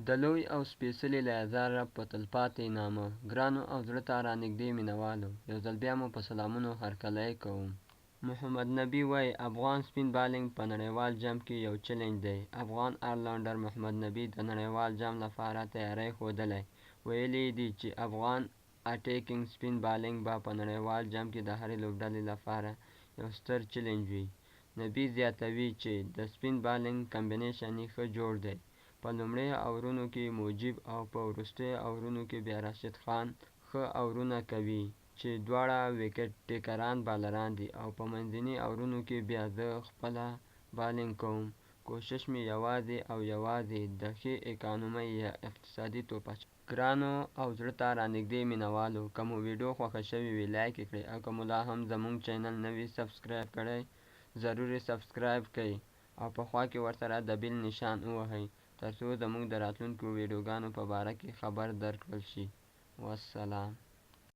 د لوی او سپېڅلي لیزر رب په تلپاتې نامه. ګرانو او زړه ته رانږدې مینوالو، یو ځل بیا مو په سلامونو هرکلی کوم. محمد نبي وایي افغان سپین بالنګ په نړیوال جام کې یو چیلنج دی. افغان آلراونډر محمد نبي د نړیوال جام لپاره تیاری ښودلی. ویلي دي چې افغان اټیکینګ سپین بالنګ به په نړیوال جام کې د هرې لوبډلې لپاره یو ستر چیلنج وي. نبي زیاتوي چې د سپین بالنګ کمبینیشن یې ښه جوړ دی. په لومړیو اورونو کې مجیب او په وروستیو اورونو کې بیا راشد خان ښه اورونه کوي چې دواړه وکټ ټیکران بالران دي، او په منځني اورونو کې بیا زه خپله بالنګ کوم. کوشش مې یوازې د ښې اکانومۍ یا اقتصادي توپ اچول. ګرانو او زړه ته رانږدې مینوالو، که مو ویډیو خوښه شوې وي لایک یې کړئ، او که مو لا هم زموږ چینل نه وي سبسکرایب کړی ضرور یې سبسکرایب کړئ، او په خوا کې ورسره د بیل نشان ووهئ ترڅو زموږ د راتلونکو ویډیوګانو په باره کې خبر درکړل شي. والسلام.